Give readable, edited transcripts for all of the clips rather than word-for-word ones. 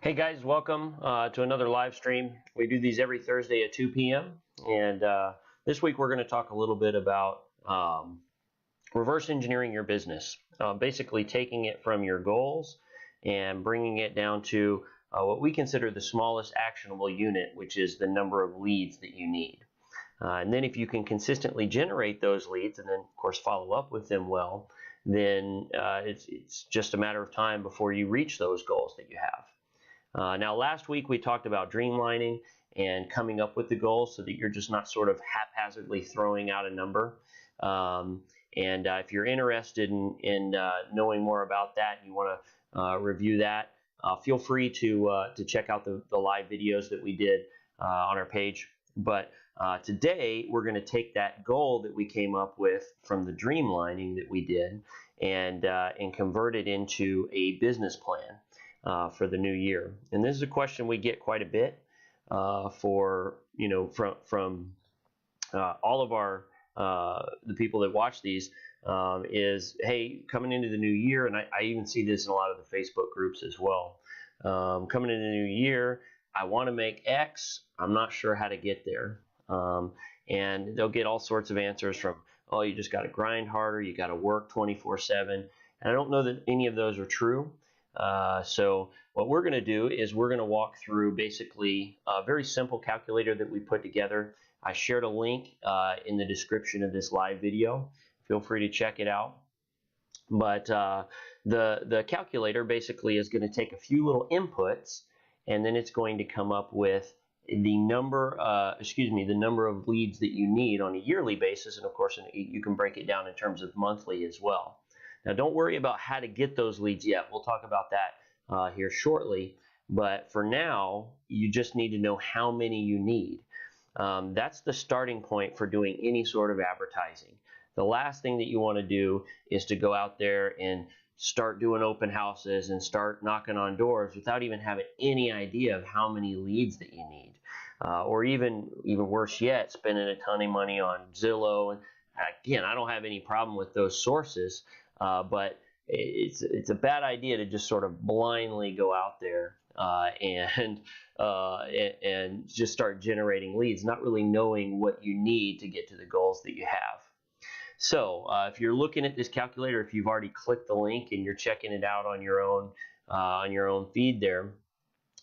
Hey guys, welcome to another live stream. We do these every Thursday at 2 p.m. And this week we're going to talk a little bit about reverse engineering your business. Basically taking it from your goals and bringing it down to what we consider the smallest actionable unit, which is the number of leads that you need. And then if you can consistently generate those leads and then of course follow up with them well, then it's just a matter of time before you reach those goals that you have. Now, last week we talked about dreamlining and coming up with the goals so that you're just not sort of haphazardly throwing out a number. If you're interested in knowing more about that and you want to review that, feel free to check out the live videos that we did on our page. But today we're going to take that goal that we came up with from the dreamlining that we did and convert it into a business plan for the new year. And this is a question we get quite a bit from all of our the people that watch these is, hey, coming into the new year, and I even see this in a lot of the Facebook groups as well. Coming into the new year, I want to make X. I'm not sure how to get there. And they'll get all sorts of answers from, oh, you just got to grind harder, you got to work 24/7. And I don't know that any of those are true. So what we're going to do is we're going to walk through basically a very simple calculator that we put together. I shared a link in the description of this live video. Feel free to check it out. But the calculator basically is going to take a few little inputs, and then it's going to come up with the number of leads that you need on a yearly basis, and of course you can break it down in terms of monthly as well. Now, don't worry about how to get those leads yet. We'll talk about that here shortly. But for now, you just need to know how many you need. That's the starting point for doing any sort of advertising. The last thing that you want to do is to go out there and start doing open houses and start knocking on doors without even having any idea of how many leads that you need. Or even worse yet, spending a ton of money on Zillow. And again, I don't have any problem with those sources. But it's a bad idea to just sort of blindly go out there and just start generating leads, not really knowing what you need to get to the goals that you have. So if you're looking at this calculator, if you've already clicked the link and you're checking it out on your own feed there,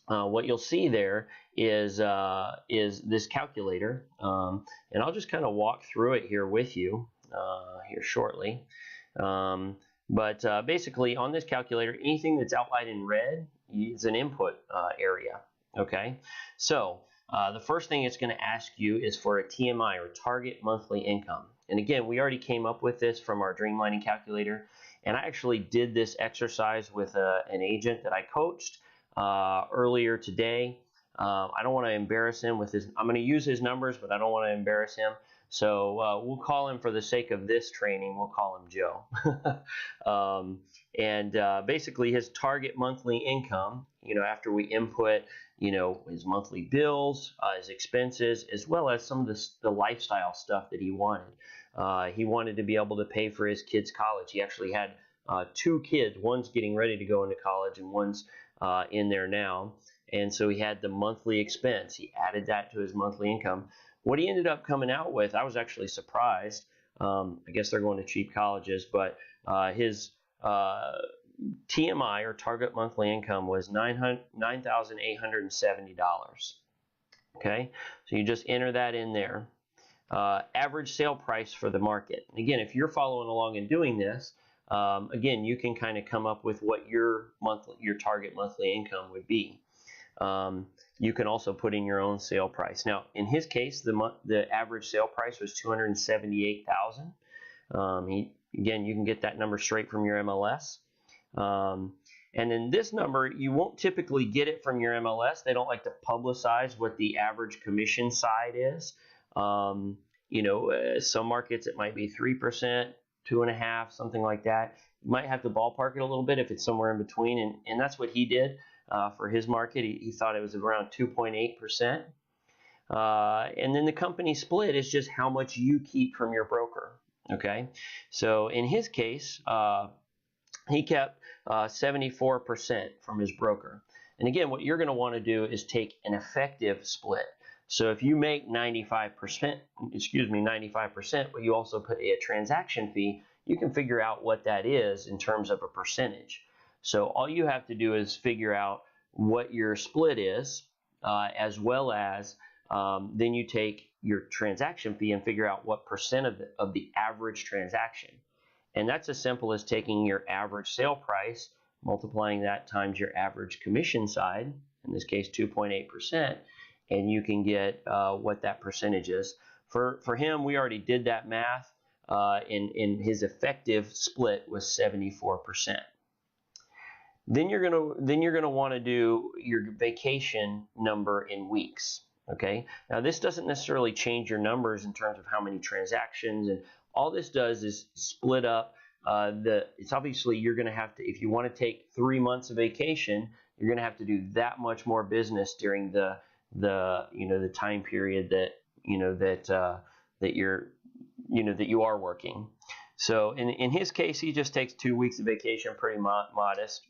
what you'll see there is this calculator, and I'll just kind of walk through it here with you here shortly. Basically on this calculator, anything that's outlined in red is an input area. Okay, so the first thing it's going to ask you is for a TMI, or target monthly income. And again, we already came up with this from our dreamlining calculator, and I actually did this exercise with an agent that I coached earlier today. I don't want to embarrass him with his, I'm going to use his numbers, but I don't want to embarrass him. So we'll call him, for the sake of this training, we'll call him Joe. Basically his target monthly income, after we input, his monthly bills, his expenses, as well as some of the lifestyle stuff that he wanted. He wanted to be able to pay for his kids' college. He actually had 2 kids. One's getting ready to go into college and one's in there now. And so he had the monthly expense. He added that to his monthly income. What he ended up coming out with, I was actually surprised. I guess they're going to cheap colleges, but his TMI, or target monthly income, was $9,870. Okay, so you just enter that in there. Average sale price for the market. And again, if you're following along and doing this, again, you can kind of come up with what your target monthly income would be. You can also put in your own sale price. Now, in his case, the average sale price was $278,000. Again, you can get that number straight from your MLS. And then this number, you won't typically get it from your MLS. They don't like to publicize what the average commission side is. Some markets it might be 3%, 2.5%, something like that. You might have to ballpark it a little bit if it's somewhere in between, and that's what he did. For his market, he thought it was around 2.8%. And then the company split is just how much you keep from your broker. Okay, so in his case, he kept 74% from his broker. And again, what you're going to want to do is take an effective split. So if you make 95%, but you also put a transaction fee, you can figure out what that is in terms of a percentage. So all you have to do is figure out what your split is, as well as then you take your transaction fee and figure out what percent of the average transaction. And that's as simple as taking your average sale price, multiplying that times your average commission side, in this case 2.8%, and you can get what that percentage is. For him, we already did that math, and his effective split was 74%. Then you're gonna want to do your vacation number in weeks. Okay. Now this doesn't necessarily change your numbers in terms of how many transactions, and all this does is split up it's obviously you're going to have to, if you want to take 3 months of vacation, you're going to have to do that much more business during the time period that that you are working. So in his case, he just takes 2 weeks of vacation, pretty modest.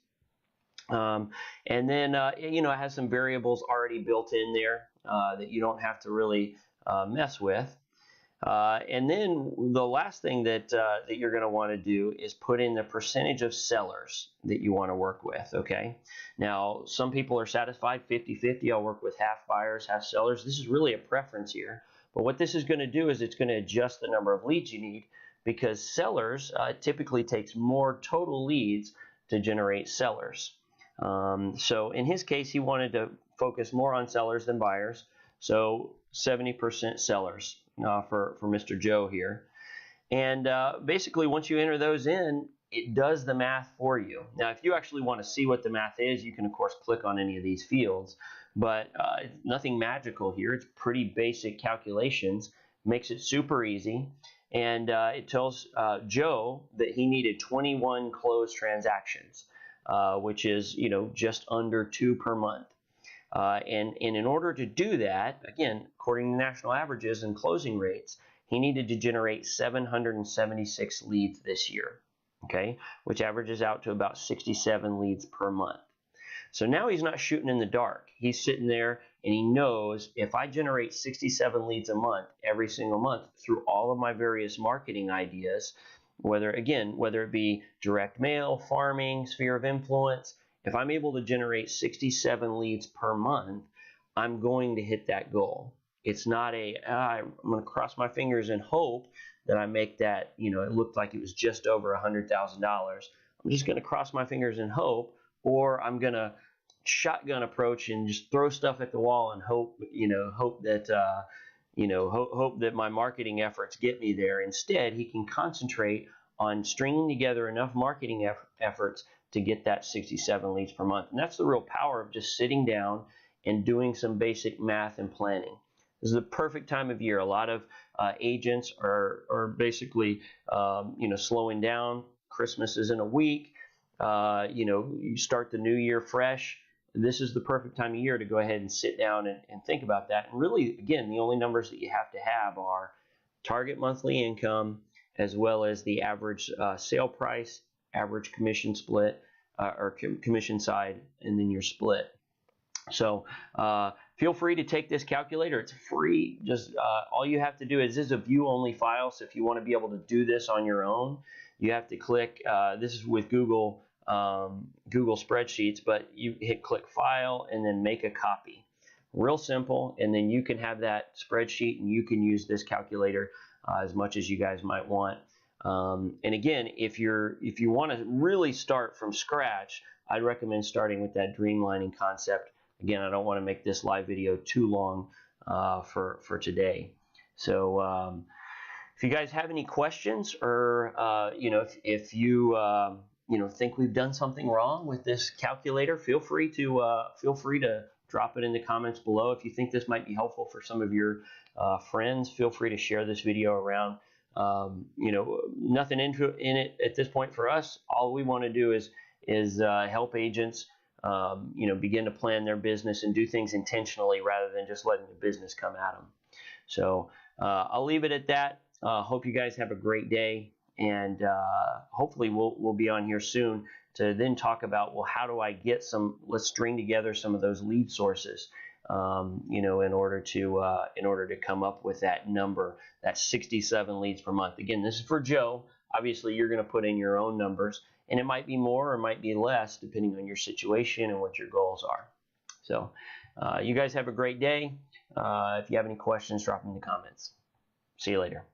And then it has some variables already built in there that you don't have to really mess with. And then the last thing that you're going to want to do is put in the percentage of sellers that you want to work with. Okay. Now, some people are satisfied 50-50. I'll work with half buyers, half sellers. This is really a preference here. But what this is going to do is it's going to adjust the number of leads you need, because sellers typically takes more total leads to generate sellers. So in his case, he wanted to focus more on sellers than buyers. So 70% sellers for Mr. Joe here. And basically, once you enter those in, it does the math for you. Now, if you actually want to see what the math is, you can, of course, click on any of these fields. But nothing magical here. It's pretty basic calculations. Makes it super easy. And it tells Joe that he needed 21 closed transactions, which is, just under 2 per month. And in order to do that, again, according to national averages and closing rates, he needed to generate 776 leads this year, okay, which averages out to about 67 leads per month. So now he's not shooting in the dark. He's sitting there and he knows, if I generate 67 leads a month, every single month, through all of my various marketing ideas, whether it be direct mail, farming, sphere of influence, if I'm able to generate 67 leads per month, I'm going to hit that goal. It's not I'm going to cross my fingers and hope that I make that, it looked like it was just over $100,000. I'm just going to cross my fingers and hope, or I'm going to shotgun approach and just throw stuff at the wall and hope that my marketing efforts get me there. Instead, he can concentrate on stringing together enough marketing efforts to get that 67 leads per month. And that's the real power of just sitting down and doing some basic math and planning. This is the perfect time of year. A lot of agents are basically, slowing down. Christmas is in a week. You start the new year fresh. This is the perfect time of year to go ahead and sit down and think about that. And really, again, the only numbers that you have to have are target monthly income, as well as the average sale price, average commission split, or commission side, and then your split. So feel free to take this calculator. It's free. Just all you have to do is, this is a view-only file. So if you want to be able to do this on your own, you have to click. This is with Google Spreadsheets, but you hit click File and then Make a Copy. Real simple, and then you can have that spreadsheet and you can use this calculator as much as you guys might want. And again, if you want to really start from scratch, I'd recommend starting with that dreamlining concept. Again, I don't want to make this live video too long for today. So if you guys have any questions, or if you think we've done something wrong with this calculator, feel free to drop it in the comments below. If you think this might be helpful for some of your friends, feel free to share this video around. Nothing in it at this point for us. All we want to do is help agents begin to plan their business and do things intentionally, rather than just letting the business come at them. So I'll leave it at that. Hope you guys have a great day. and hopefully we'll be on here soon to then talk about, well, how do I get let's string together some of those lead sources, in order to come up with that number, that 67 leads per month. Again, this is for Joe. Obviously, you're going to put in your own numbers, and it might be more or it might be less depending on your situation and what your goals are. So you guys have a great day. If you have any questions, drop them in the comments. See you later.